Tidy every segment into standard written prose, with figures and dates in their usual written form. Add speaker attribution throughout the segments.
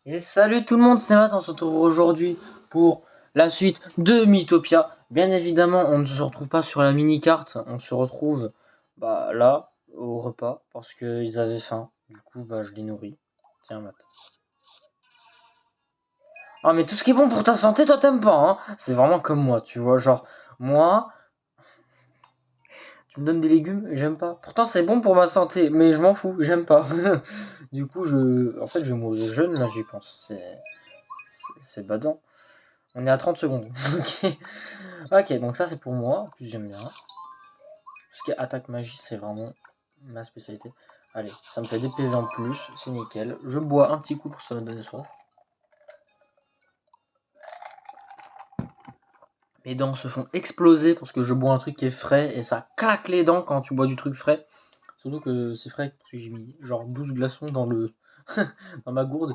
Speaker 1: Et salut tout le monde, c'est Matt, on se retrouve aujourd'hui pour la suite de Mythopia. Bien évidemment, on ne se retrouve pas sur la mini-carte, on se retrouve là, au repas, parce qu'ils avaient faim. Du coup, je les nourris. Tiens, Matt. Ah, mais tout ce qui est bon pour ta santé, toi t'aimes pas, hein. C'est vraiment comme moi, tu vois, genre, moi, tu me donnes des légumes, j'aime pas. Pourtant, c'est bon pour ma santé, mais je m'en fous, j'aime pas. Du coup, en fait, je vais mourir jeune, là, j'y pense. C'est badant. On est à 30 secondes. Ok. Ok, donc ça c'est pour moi. En plus j'aime bien. Tout ce qui est attaque magie, c'est vraiment ma spécialité. Allez, ça me fait des PV en plus, c'est nickel. Je bois un petit coup pour ça me donner soif. Mes dents se font exploser parce que je bois un truc qui est frais et ça claque les dents quand tu bois du truc frais. Surtout que c'est frais parce que j'ai mis genre 12 glaçons dans le dans ma gourde.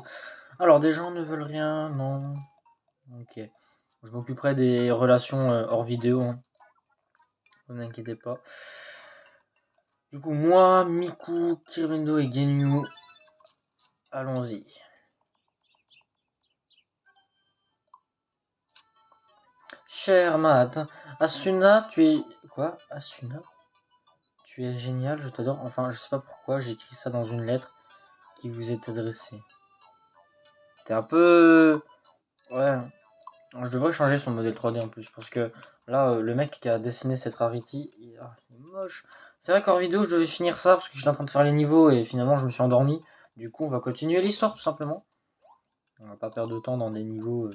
Speaker 1: Alors des gens ne veulent rien, non. Ok. Je m'occuperai des relations hors vidéo, hein. Ne vous inquiétez pas. Du coup, moi, Miku, Kiribendo et Genyu, allons-y. Cher Matt, Asuna, tu es... Quoi? Asuna? Tu es génial, je t'adore. Enfin, je sais pas pourquoi, j'ai écrit ça dans une lettre qui vous est adressée. T'es un peu... Ouais, je devrais changer son modèle 3D en plus, parce que là, le mec qui a dessiné cette Rarity, il est moche. C'est vrai qu'en vidéo, je devais finir ça, parce que j'étais en train de faire les niveaux, et finalement, je me suis endormi. Du coup, on va continuer l'histoire, tout simplement. On va pas perdre de temps dans des niveaux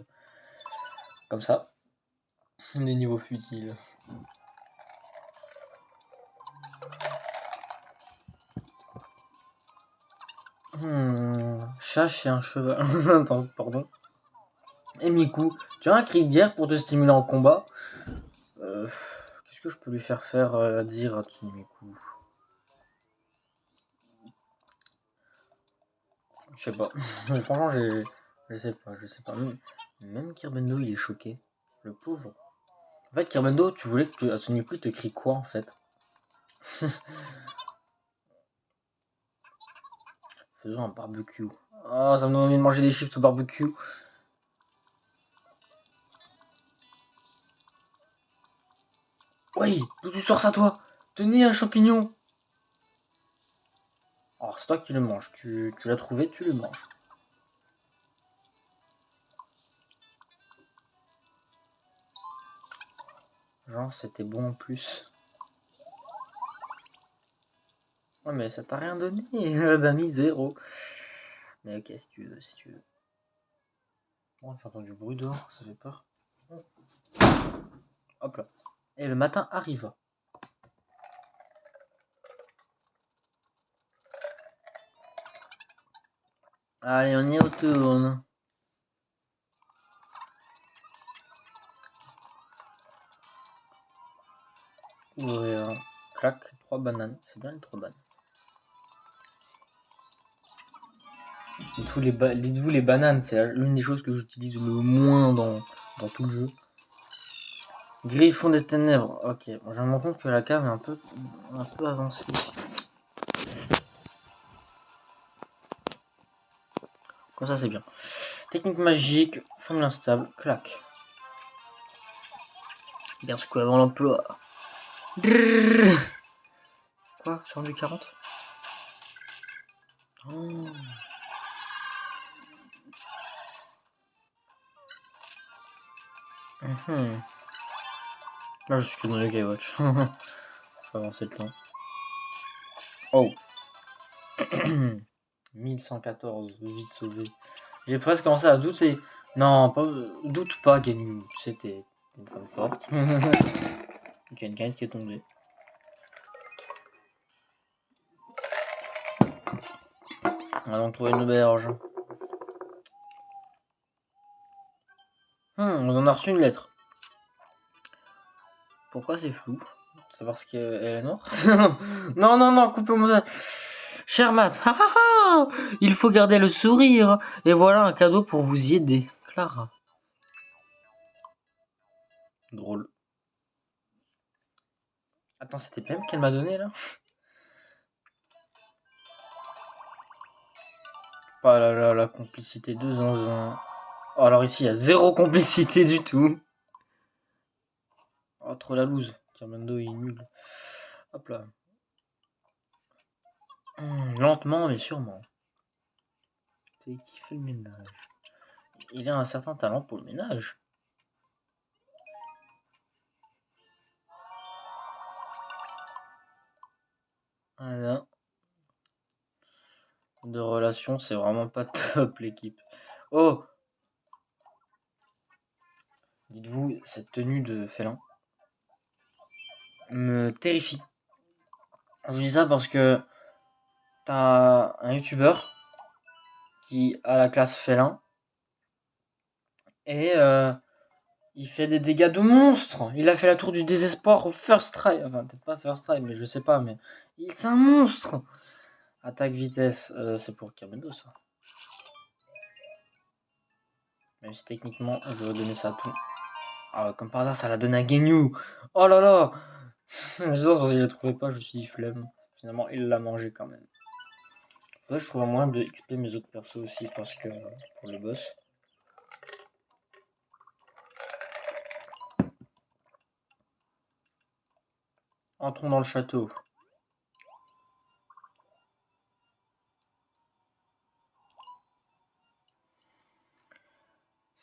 Speaker 1: comme ça. Des niveaux futiles. Chat, chien, cheval. Attends, pardon. Et Miku, tu as un cri de guerre pour te stimuler en combat. Qu'est-ce que je peux lui faire dire à ton Miku? Je sais pas. Franchement, je sais pas, je sais pas. Même Kirbendo, il est choqué. Le pauvre. En fait, Kirbendo, tu voulais que à ton Miku, il te crie quoi en fait? Faisons un barbecue. Oh, ça me donne envie de manger des chips au barbecue. Oui, d'où tu sors ça toi? Tenez un champignon. Alors, c'est toi qui le manges. Tu l'as trouvé, tu le manges. Genre, c'était bon en plus. Ouais, mais ça t'a rien donné, Dami, zéro. Mais ok, si tu veux, si tu veux. Bon, j'entends du bruit dehors, ça fait peur. Hop là. Et le matin arriva. Allez, on y retourne. Ouvrir. Clac, 3 bananes. C'est bien les 3 bananes. Dites-vous les bananes, c'est l'une des choses que j'utilise le moins dans tout le jeu. Griffon des ténèbres. Ok, bon, je me rends compte que la cave est un peu avancée. Comme ça, c'est bien. Technique magique, formule instable, clac. Bien ce avant l'emploi. Quoi? Sur du 40? Oh. Là, je suis que dans le Gaywatch. Faut avancer le temps. Oh. 1114 vies sauvées. J'ai presque commencé à douter. Non, pas, doute pas, Genu. C'était une femme forte. Il y a une canette qui est tombée. Allons trouver une auberge. On en a reçu une lettre. Pourquoi c'est flou? C'est parce qu'elle est noire? Non, non, non, coupez-moi ça. Cher Matt, il faut garder le sourire. Et voilà un cadeau pour vous y aider. Clara. Drôle. Attends, c'était PM qu'elle m'a donné là? Oh là là, la complicité de zinzin. Oh, alors ici, il y a zéro complicité du tout. Oh, trop la loose. Carmendo, il est nul. Hop là. Lentement, mais sûrement. C'est qui fait le ménage. Il a un certain talent pour le ménage. Voilà. De relation, c'est vraiment pas top l'équipe. Oh! Dites-vous, cette tenue de félin me terrifie. Je dis ça parce que t'as un youtubeur qui a la classe félin et il fait des dégâts de monstre. Il a fait la tour du désespoir au first try. Enfin, peut-être pas first try, mais je sais pas. Mais c'est un monstre. Attaque vitesse, c'est pour Kamendo ça. Même si techniquement, je vais donner ça à tout. Ah, comme par hasard, ça l'a donné à Genyu. Oh là là. Je pense que je le trouvais pas, je me suis dit flemme. Finalement, il l'a mangé quand même. Faudrait que je trouve un moyen de XP mes autres persos aussi, parce que pour le boss. Entrons dans le château.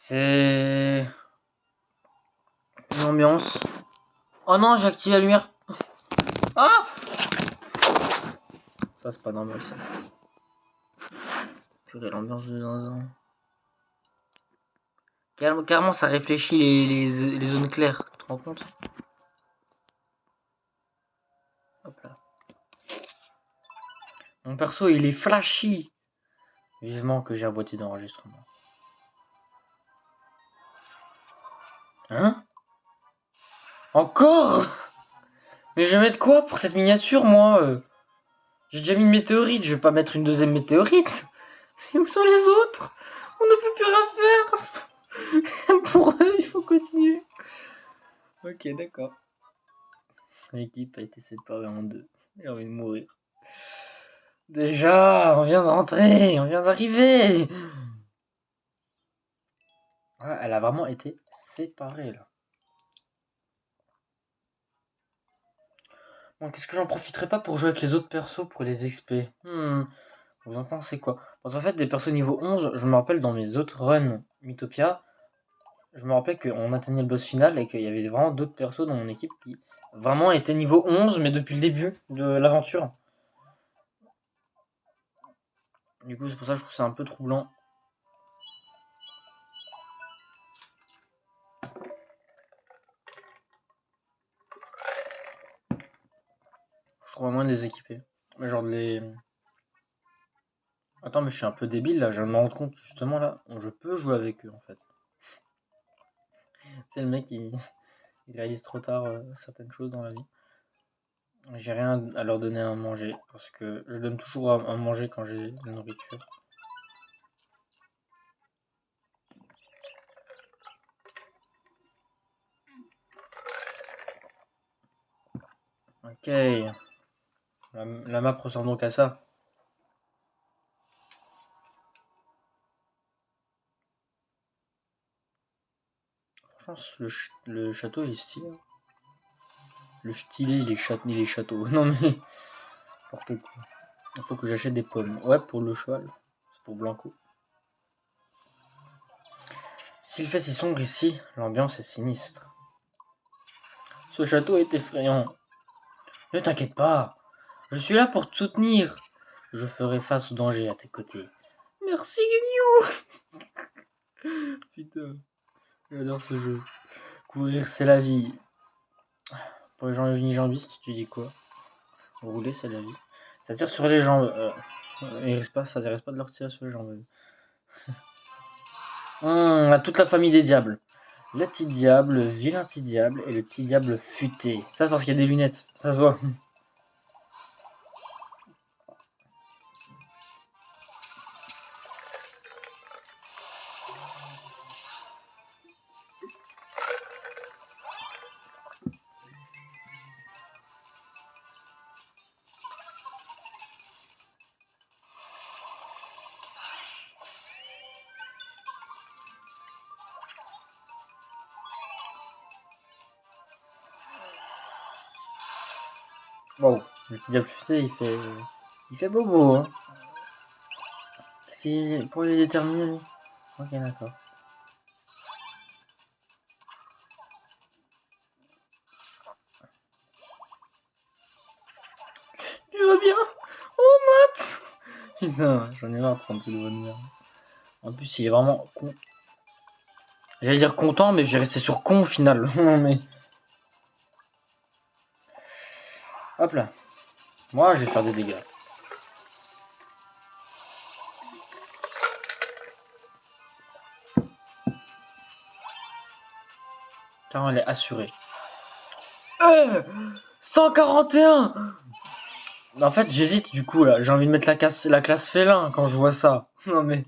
Speaker 1: C'est une ambiance. Oh non, j'ai activé la lumière. Ah! Ça, c'est pas normal, ça. Purée, l'ambiance de zinzin. Carrément, ça réfléchit les zones claires. Tu te rends compte? Hop là. Mon perso, il est flashy. Vivement que j'ai un boîtier d'enregistrement. Hein? Encore? Mais je vais mettre quoi pour cette miniature, moi? J'ai déjà mis une météorite, je vais pas mettre une deuxième météorite. Mais où sont les autres? On ne peut plus rien faire. Pour eux, il faut continuer. Ok, d'accord. L'équipe a été séparée en deux. J'ai envie de mourir. Déjà, on vient de rentrer, on vient d'arriver. Ouais, elle a vraiment été séparée là. Bon, qu'est-ce que j'en profiterai pas pour jouer avec les autres persos pour les XP? Vous en pensez quoi? Parce qu'en fait, des persos niveau 11, je me rappelle dans mes autres runs Mythopia, je me rappelais qu'on atteignait le boss final et qu'il y avait vraiment d'autres persos dans mon équipe qui vraiment étaient niveau 11, mais depuis le début de l'aventure. Du coup, c'est pour ça que je trouve ça un peu troublant. Je trouve moyen de les équiper. Mais genre de les... Attends, mais je suis un peu débile là, je viens de me rendre compte justement là. Je peux jouer avec eux en fait. C'est le mec qui il réalise trop tard certaines choses dans la vie. J'ai rien à leur donner à manger parce que je donne toujours à manger quand j'ai de la nourriture. Ok. La map ressemble donc à ça. Franchement, le château il est stylé. Le stylé, il est les châteaux. Non mais, n'importe quoi. Il faut que j'achète des pommes. Ouais, pour le cheval. C'est pour Blanco. S'il fait si sombre ici, l'ambiance est sinistre. Ce château est effrayant. Ne t'inquiète pas. Je suis là pour te soutenir. Je ferai face au danger à tes côtés. Merci, Guignou. Putain, j'adore ce jeu. Courir, c'est la vie. Pour les gens unijambistes, tu dis quoi? Rouler, c'est la vie. Ça tire sur les jambes. Ça t'intéresse pas de leur tirer sur les jambes. À toute la famille des diables. Le petit diable, le vilain petit diable et le petit diable futé. Ça, c'est parce qu'il y a des lunettes. Ça se voit. Wow, le petit diable futé, il fait bobo, hein. Pour les déterminer, lui. Ok, d'accord. Tu vas bien? Oh, Matt! Putain, j'en ai marre de prendre cette voix de merde. En plus, il est vraiment con. J'allais dire content, mais j'ai resté sur con au final. Non, mais. Hop là. Moi, je vais faire des dégâts. Car elle est assurée. 141! En fait, j'hésite du coup là. J'ai envie de mettre la classe félin quand je vois ça. Non mais.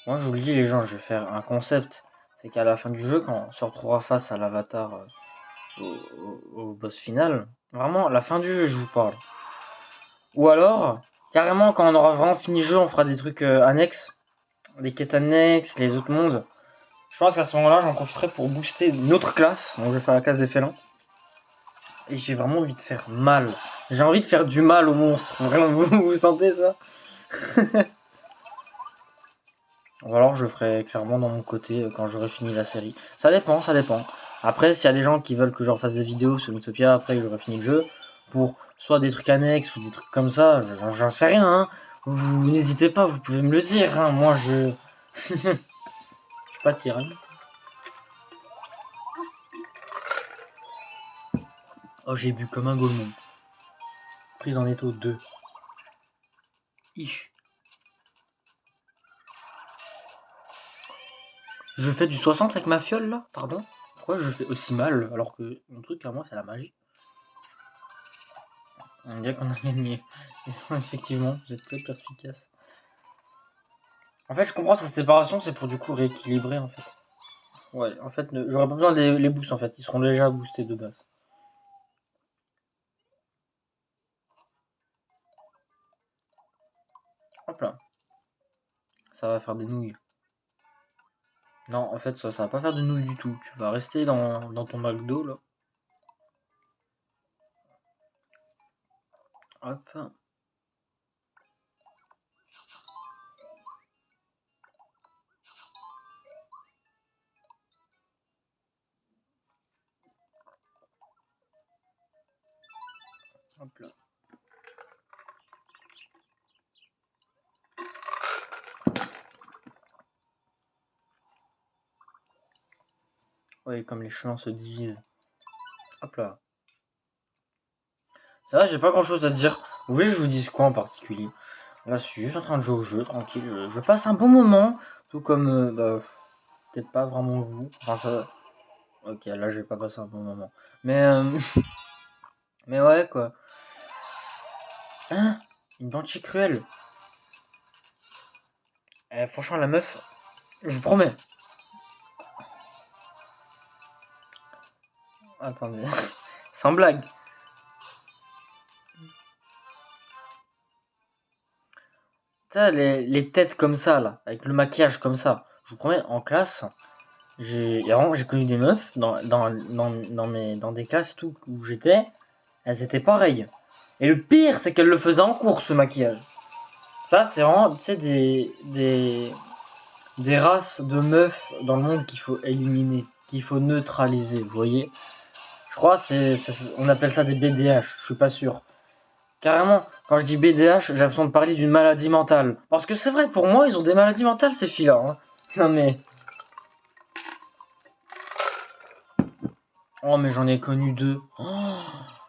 Speaker 1: Moi, je vous le dis, les gens, je vais faire un concept. C'est qu'à la fin du jeu, quand on se retrouvera face à l'avatar au boss final, vraiment, la fin du jeu, je vous parle. Ou alors, carrément, quand on aura vraiment fini le jeu, on fera des trucs annexes. Les quêtes annexes, les autres mondes. Je pense qu'à ce moment-là, j'en profiterai pour booster une autre classe. Donc, je vais faire la classe des félins. Et j'ai vraiment envie de faire mal. J'ai envie de faire du mal aux monstres. Vraiment, vous sentez ça? Ou alors je ferai clairement dans mon côté quand j'aurai fini la série. Ça dépend, ça dépend. Après, s'il y a des gens qui veulent que je refasse des vidéos sur Utopia après que j'aurai fini le jeu, pour soit des trucs annexes ou des trucs comme ça, j'en sais rien. Hein. Vous n'hésitez pas, vous pouvez me le dire. Hein. Moi, je... je suis pas tyran. Oh, j'ai bu comme un golemon. Prise en étau 2. Ich. Je fais du 60 avec ma fiole là, pardon. Pourquoi je fais aussi mal alors que mon truc à moi c'est la magie? On dirait qu'on a gagné. Effectivement, vous êtes très perspicace. En fait, je comprends cette séparation, c'est pour du coup rééquilibrer en fait. Ouais, en fait, j'aurais pas besoin des boosts en fait, ils seront déjà boostés de base. Hop là. Ça va faire des nouilles. Non, en fait, ça va pas faire de nouilles du tout. Tu vas rester dans ton McDo là. Hop. Hop là. Ouais, comme les chemins se divisent. Hop là. Ça va, j'ai pas grand chose à dire. Vous voulez que je vous dise quoi en particulier? Là, je suis juste en train de jouer au jeu, tranquille. Je passe un bon moment, tout comme, peut-être pas vraiment vous. Enfin, ça... Ok, là, je vais pas passer un bon moment. Mais, mais ouais, quoi. Hein? Une banshee cruelle. Franchement, la meuf, je vous promets. Attendez, sans blague. Tu sais, les têtes comme ça, là, avec le maquillage comme ça. Je vous promets, en classe, j'ai connu des meufs dans des classes et tout où j'étais, elles étaient pareilles. Et le pire, c'est qu'elles le faisaient en cours, ce maquillage. Ça, c'est vraiment, tu sais, des races de meufs dans le monde qu'il faut éliminer, qu'il faut neutraliser, vous voyez. Je crois on appelle ça des BDH, je suis pas sûr. Carrément, quand je dis BDH, j'ai l'impression de parler d'une maladie mentale. Parce que c'est vrai, pour moi, ils ont des maladies mentales, ces filles-là. Hein. Non mais... Oh, mais j'en ai connu deux.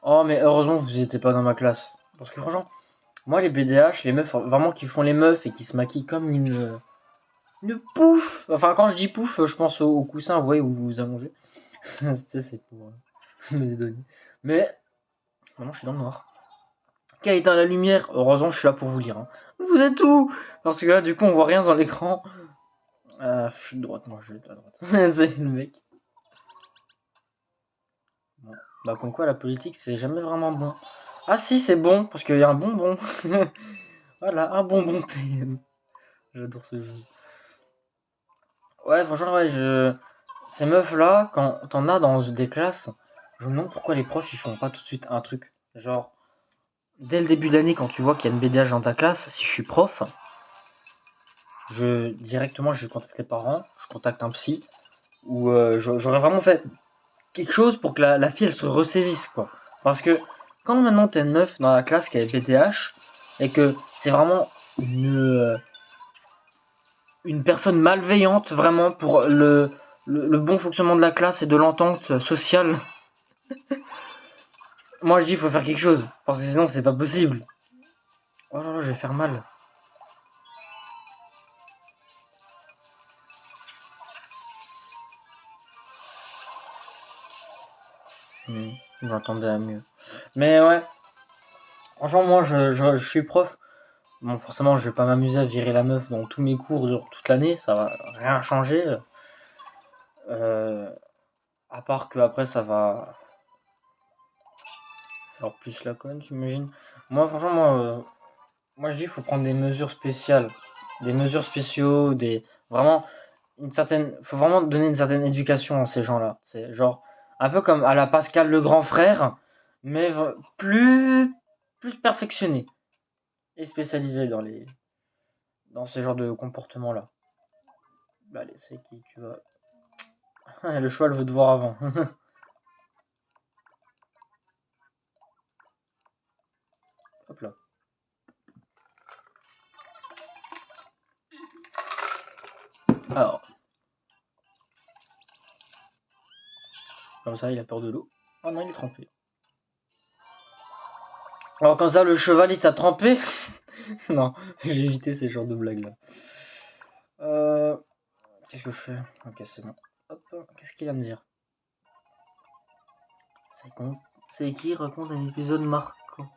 Speaker 1: Oh, mais heureusement que vous n'étiez pas dans ma classe. Parce que franchement, moi, les BDH, les meufs, vraiment qui font les meufs et qui se maquillent comme une pouf. Enfin, quand je dis pouf, je pense au coussin, vous voyez, où vous vous allongez. C'est pour me dédonner. Mais, maintenant, je suis dans le noir. Qui a éteint la lumière? Heureusement, je suis là pour vous lire. Hein. Vous êtes où? Parce que là, du coup, on voit rien dans l'écran. Je suis de droite, moi, je vais de la droite. C'est le mec. Bon. Bah, comme quoi, la politique, c'est jamais vraiment bon. Ah si, c'est bon, parce qu'il y a un bonbon. Voilà, un bonbon PM. J'adore ce jeu. Ouais, franchement, ouais, ces meufs-là, quand t'en as dans des classes, je me demande pourquoi les profs, ils font pas tout de suite un truc. Genre, dès le début d'année, quand tu vois qu'il y a une BDH dans ta classe, si je suis prof, directement, je contacte les parents, je contacte un psy, ou j'aurais vraiment fait quelque chose pour que la fille, elle se ressaisisse, quoi. Parce que quand maintenant t'as une meuf dans la classe qui a BDH, et que c'est vraiment une personne malveillante, vraiment, pour le bon fonctionnement de la classe et de l'entente sociale, moi je dis il faut faire quelque chose, parce que sinon c'est pas possible. Oh là là, je vais faire mal. Je m'attendais à mieux. Mais ouais, franchement, moi je suis prof. Bon, forcément, je vais pas m'amuser à virer la meuf dans tous mes cours toute l'année, ça va rien changer. À part que après ça va faire plus la conne, j'imagine. Moi, franchement, moi je dis il faut prendre des mesures spéciales, des mesures spéciaux, vraiment faut vraiment donner une certaine éducation à ces gens-là. C'est genre un peu comme à la Pascal le grand frère, mais plus perfectionné et spécialisé dans ce genre de comportement-là. Bah, allez, c'est qui tu vas. Le cheval veut te voir avant. Hop là. Alors, comme ça, il a peur de l'eau. Oh non, il est trempé. Alors, comme ça, le cheval, il t'a trempé. Non, j'ai évité ces genres de blagues-là. Qu'est-ce que je fais? Ok, c'est bon. Hop, qu'est-ce qu'il va me dire? C'est qui raconte un épisode marquant?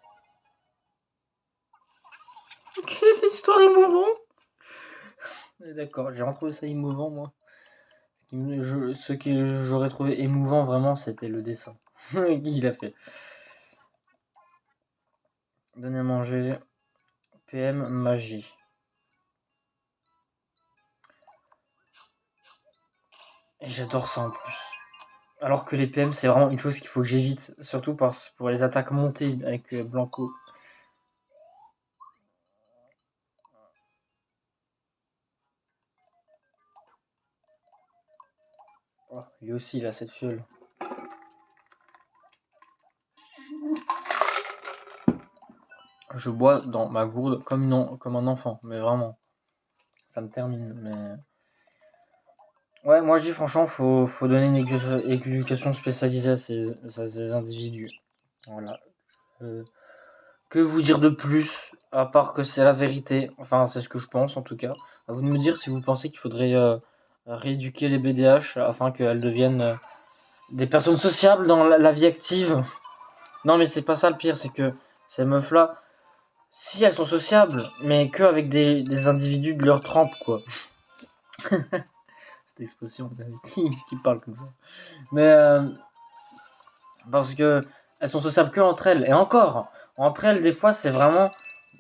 Speaker 1: Quelle histoire émouvante! D'accord, j'ai retrouvé ça émouvant, moi. Ce que j'aurais trouvé émouvant, vraiment, c'était le dessin qu'il a fait. Donner à manger. PM magie. Et j'adore ça en plus. Alors que les PM, c'est vraiment une chose qu'il faut que j'évite. Surtout pour les attaques montées avec Blanco. Oh, lui aussi, il a cette fiole. Je bois dans ma gourde comme un enfant, mais vraiment. Ça me termine, mais... Ouais, moi je dis franchement, faut donner une éducation spécialisée à ces individus. Voilà. Que vous dire de plus, à part que c'est la vérité. Enfin, c'est ce que je pense en tout cas. À vous de me dire si vous pensez qu'il faudrait rééduquer les BDH afin qu'elles deviennent des personnes sociables dans la vie active. Non, mais c'est pas ça le pire, c'est que ces meufs-là, si elles sont sociables, mais que avec des individus de leur trempe, quoi. Cette expression, qui parle comme ça. Mais parce que elles sont sociables que entre elles. Et encore, entre elles, des fois, c'est vraiment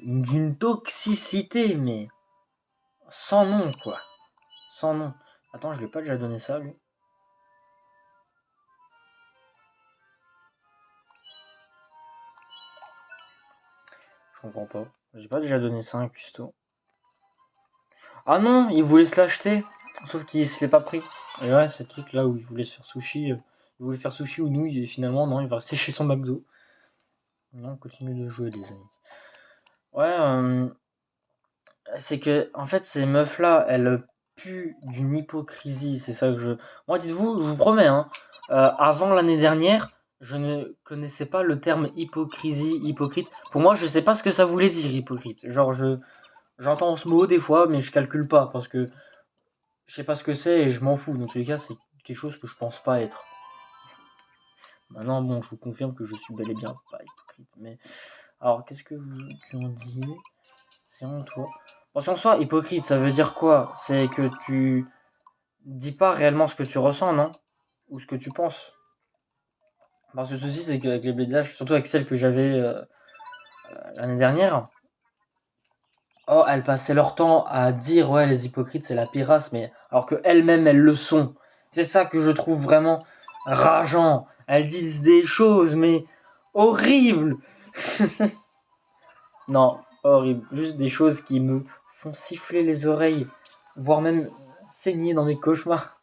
Speaker 1: d'une toxicité, mais sans nom, quoi. Sans nom. Attends, je lui ai pas déjà donné ça, lui. Je comprends pas. J'ai pas déjà donné ça à un cuistot. Ah non, il voulait se l'acheter. Sauf qu'il se l'est pas pris. Et ouais, c'est le truc là où il voulait se faire sushi. Il voulait faire sushi ou nouilles. Et finalement, non, il va rester chez son McDo. Non, on continue de jouer, les amis. Ouais, c'est que, en fait, ces meufs-là, elles puent d'une hypocrisie. C'est ça que je. Moi, dites-vous, je vous promets, hein, avant l'année dernière, je ne connaissais pas le terme hypocrisie, hypocrite. Pour moi, je sais pas ce que ça voulait dire, hypocrite. Genre, j'entends ce mot des fois, mais je calcule pas parce que je sais pas ce que c'est et je m'en fous. Dans tous les cas, c'est quelque chose que je pense pas être. Maintenant, bon, je vous confirme que je suis bel et bien pas hypocrite. Mais alors, qu'est-ce que tu en dis? C'est en toi. Bon, si on soit hypocrite, ça veut dire quoi? C'est que tu dis pas réellement ce que tu ressens, non? Ou ce que tu penses. Parce que le souci, c'est qu'avec les BDH, surtout avec celle que j'avais l'année dernière, Oh, elles passaient leur temps à dire ouais les hypocrites c'est la pire race, mais alors que elles-mêmes elles le sont. C'est ça que je trouve vraiment rageant. Elles disent des choses mais horribles. Non, pas horrible. Juste des choses qui me font siffler les oreilles, voire même saigner dans mes cauchemars.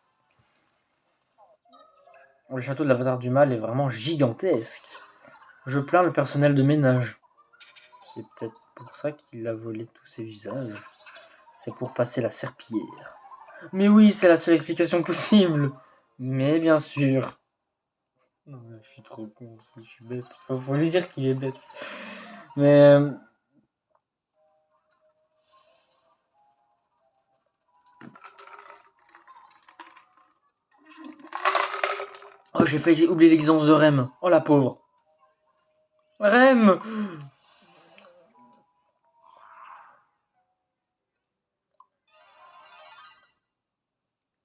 Speaker 1: Le château de l'Avatar du Mal est vraiment gigantesque. Je plains le personnel de ménage. C'est peut-être pour ça qu'il a volé tous ses visages. C'est pour passer la serpillière. Mais oui, c'est la seule explication possible. Mais bien sûr. Non, mais je suis trop con aussi, je suis bête. Faut lui dire qu'il est bête. Mais... Oh, j'ai failli oublier l'existence de Rem. Oh, la pauvre. Rem!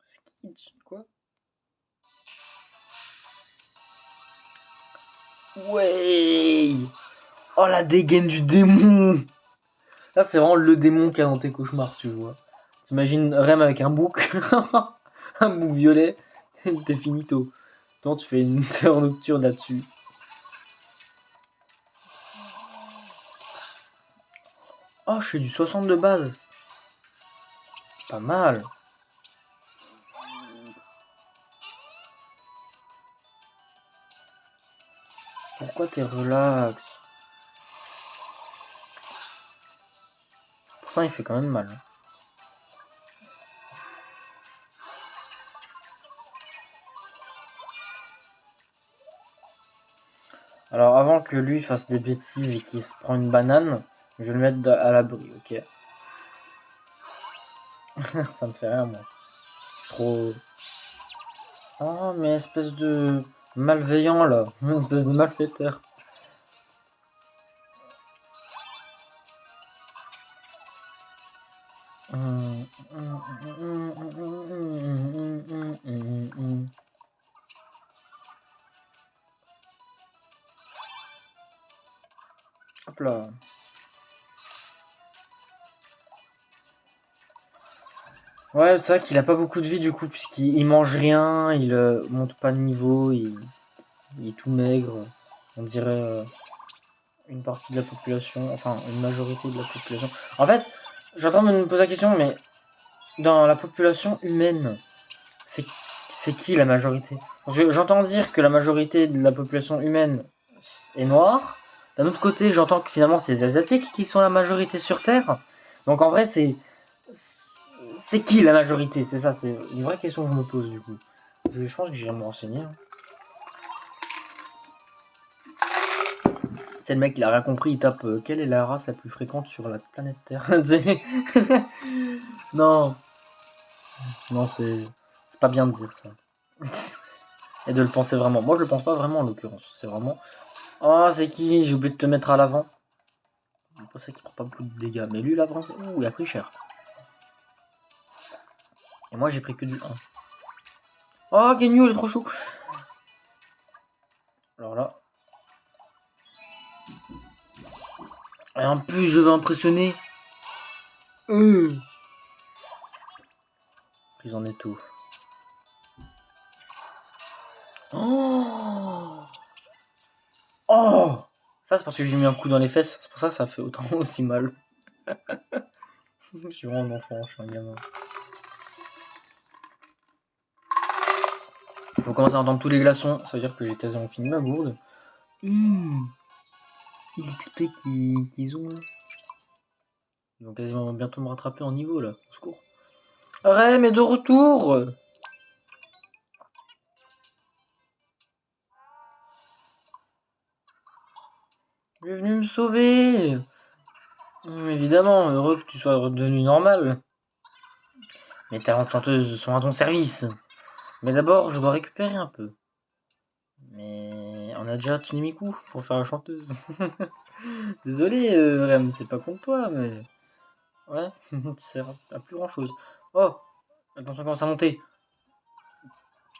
Speaker 1: Skitch, quoi? Ouais! Oh, la dégaine du démon! Là, c'est vraiment le démon qui a dans tes cauchemars, tu vois. T'imagines Rem avec un bouc, un bouc violet, t'es finito. Toi, tu fais une terreur nocturne là-dessus. Oh, je fais du 60 de base. Pas mal. Pourquoi t'es relax? Pourtant, il fait quand même mal. Alors, avant que lui fasse des bêtises et qu'il se prend une banane, je vais le mettre à l'abri, ok? Ça me fait rire, moi. Trop... Oh, mais espèce de malveillant, là. Espèce de malfaiteur. Hop là. Ouais, c'est vrai qu'il a pas beaucoup de vie du coup, puisqu'il mange rien, il monte pas de niveau, il est tout maigre. On dirait une partie de la population, enfin une majorité de la population. En fait, j'entends me poser la question, mais dans la population humaine, c'est qui la majorité? Parce que j'entends dire que la majorité de la population humaine est noire. D'un autre côté, j'entends que finalement c'est les Asiatiques qui sont la majorité sur Terre. Donc en vrai, c'est qui la majorité? C'est ça, c'est une vraie question que je me pose du coup. Je pense que j'irai me renseigner. Hein. C'est le mec, il a rien compris, il tape quelle est la race la plus fréquente sur la planète Terre. Non, non, c'est pas bien de dire ça. Et de le penser vraiment. Moi, je le pense pas vraiment en l'occurrence. C'est vraiment. Oh, c'est qui? J'ai oublié de te mettre à l'avant. C'est pour ça qu'il prend pas beaucoup de dégâts. Mais lui, là, vraiment, ouh, il a pris cher. Et moi, j'ai pris que du 1. Oh, Genyu, il est trop chou. Alors là. Et en plus, je vais impressionner. Prise en étau. Oh, oh, ça, c'est parce que j'ai mis un coup dans les fesses. C'est pour ça que ça fait autant aussi mal. Je suis vraiment un enfant, je suis un gamin. On commence à entendre tous les glaçons. Ça veut dire que j'ai quasiment fini ma gourde. XP qu'ils ont là. Ils vont quasiment bientôt me rattraper en niveau là. Au secours. Rem est de retour. Il est venu me sauver. Évidemment, heureux que tu sois redevenu normal. Mes talents de chanteuse sont à ton service. Mais d'abord, je dois récupérer un peu. Mais on a déjà Tsunemiku pour faire la chanteuse. Désolé, Rem, c'est pas contre toi, mais... Ouais, tu sers à plus grand chose. Oh, attention, commence à monter.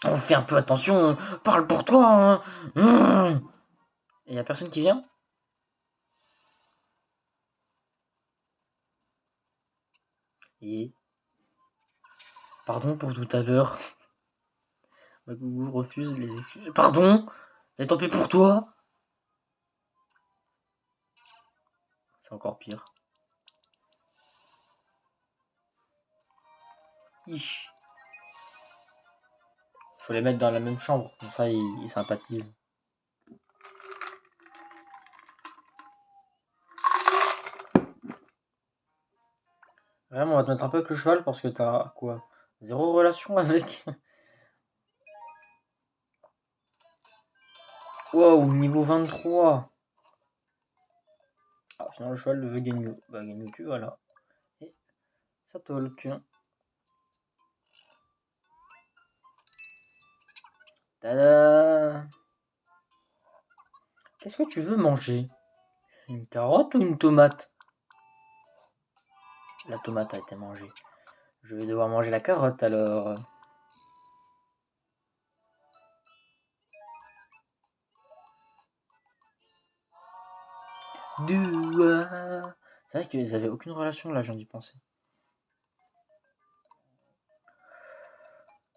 Speaker 1: On fait un peu attention, parle pour toi. Hein. Et y a personne qui vient? Et pardon pour tout à l'heure. Ma gougou refuse les excuses. Pardon. Et tant pis pour toi. C'est encore pire. Ich. Faut les mettre dans la même chambre, comme ça ils sympathisent. Vraiment, on va te mettre un peu avec le cheval parce que t'as quoi? Zéro relation avec. Wow, niveau 23. Ah, finalement, le cheval veut Genyu. Bah, Genyu, tu vas là. Et ça talk. Tada! Qu'est-ce que tu veux manger? Une carotte ou une tomate? La tomate a été mangée. Je vais devoir manger la carotte alors. C'est vrai qu'ils avaient aucune relation là, j'en ai pensé.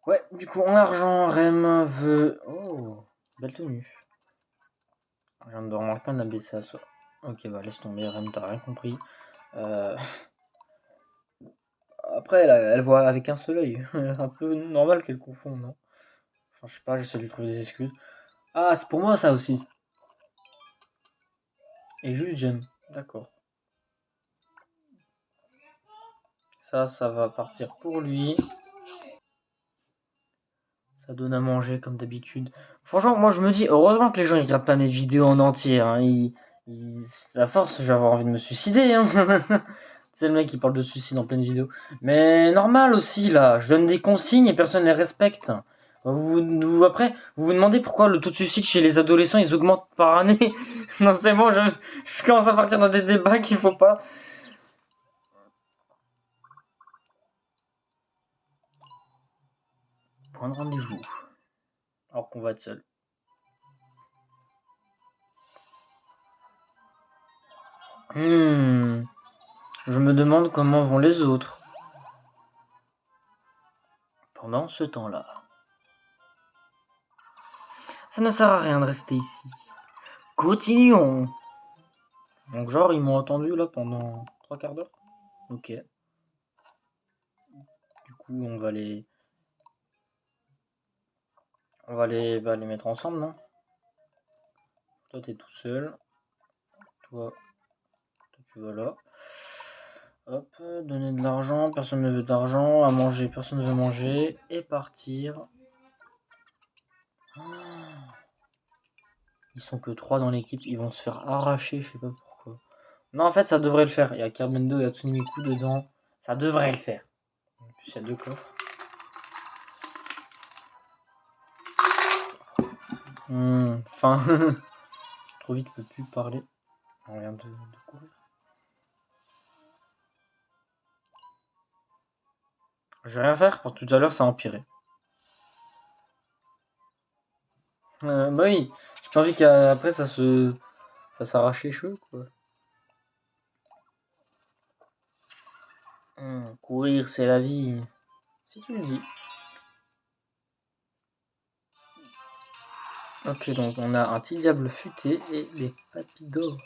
Speaker 1: Ouais, du coup, en argent, Rem veut. Oh, belle tenue. Je viens de remarquer un abaissé à soi. Ok, bah laisse tomber, Rem, t'as rien compris. Après, elle voit avec un seul œil. C'est un peu normal qu'elle confonde, non? Enfin, je sais pas, j'essaie de lui trouver des excuses. Ah, c'est pour moi ça aussi. Et juste j'aime. D'accord. Ça va partir pour lui. Ça donne à manger comme d'habitude. Franchement, moi je me dis, heureusement que les gens ils regardent pas mes vidéos en entier. Hein. À force, je vais avoir envie de me suicider. Hein. C'est le mec qui parle de suicide en pleine vidéo. Mais normal aussi là, je donne des consignes et personne ne les respecte. Après, vous vous demandez pourquoi le taux de suicide chez les adolescents ils augmentent par année. Non, c'est bon, je commence à partir dans des débats qu'il faut pas. Prendre rendez-vous. Alors qu'on va être seul. Je me demande comment vont les autres. Pendant ce temps-là. Ça ne sert à rien de rester ici. Continuons. Donc genre, ils m'ont attendu là pendant 3 quarts d'heure. Ok. Du coup, on va les mettre ensemble, non? Toi, t'es tout seul. Toi, tu vas là. Hop, donner de l'argent, personne ne veut d'argent. À manger, personne ne veut manger. Et partir. Ils sont que 3 dans l'équipe, ils vont se faire arracher, je sais pas pourquoi. Non, en fait, ça devrait le faire. Il y a Kerbendo et Hatsune dedans. Ça devrait le faire. En plus, il y a 2 coffres. Fin. Trop vite, je peux plus parler. On vient de courir. Je vais rien faire, pour tout à l'heure, ça a empiré. Bah oui, j'ai pas envie qu'après ça s'arrache les cheveux, quoi. Courir, c'est la vie. Si tu le dis. Ok, donc on a un petit diable futé et des papilles d'or.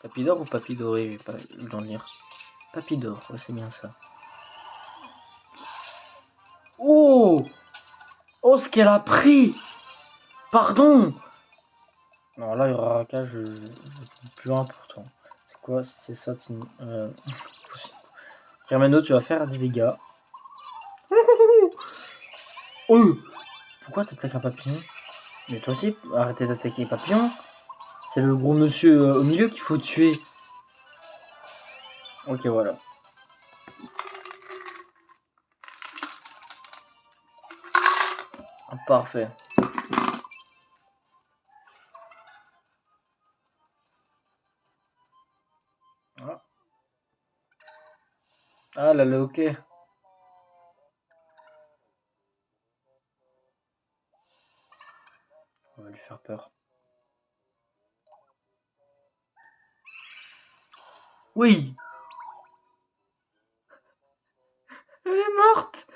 Speaker 1: Papilles d'or ou papilles dorées, je vais pas l'en dire. Papilles d'or, ouais, c'est bien ça. Oh! Oh, ce qu'elle a pris! Pardon! Non, là, il y aura un cas, je plus important. C'est quoi? C'est ça, Firmino, tu vas faire des dégâts. Oh! Pourquoi t'attaques un papillon? Mais toi aussi, arrêtez d'attaquer les papillons. C'est le gros monsieur au milieu qu'il faut tuer. Ok, voilà. Parfait. Ah, ah là, le hockey. On va lui faire peur. Oui! Elle est morte.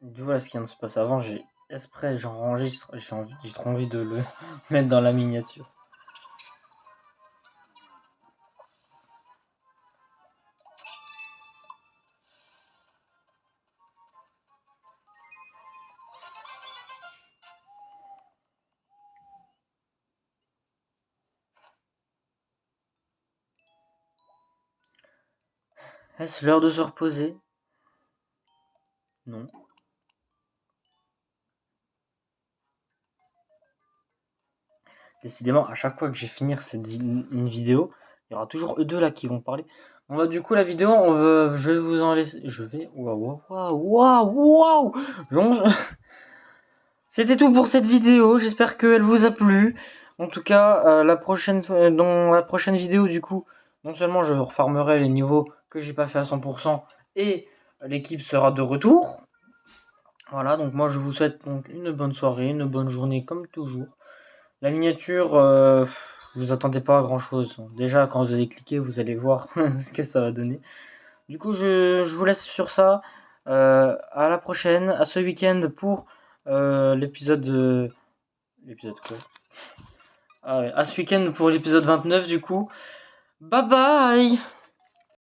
Speaker 1: Voilà ce qui vient de se passer avant. J'enregistre, j'ai trop envie de le mettre dans la miniature. Est-ce l'heure de se reposer? Non. Décidément, à chaque fois que je vais finir une vidéo, il y aura toujours eux deux là qui vont parler. Bon bah du coup la vidéo, je vais vous en laisser. Waouh. C'était tout pour cette vidéo. J'espère qu'elle vous a plu. En tout cas, dans la prochaine vidéo du coup, non seulement je refarmerai les niveaux que j'ai pas fait à 100% et l'équipe sera de retour. Voilà, donc moi je vous souhaite donc une bonne soirée, une bonne journée comme toujours. La miniature, vous attendez pas à grand chose. Déjà, quand vous allez cliquer, vous allez voir ce que ça va donner. Du coup, je vous laisse sur ça. À la prochaine, à ce week-end pour l'épisode. L'épisode quoi? Ah ouais, à ce week-end pour l'épisode 29 du coup. Bye bye!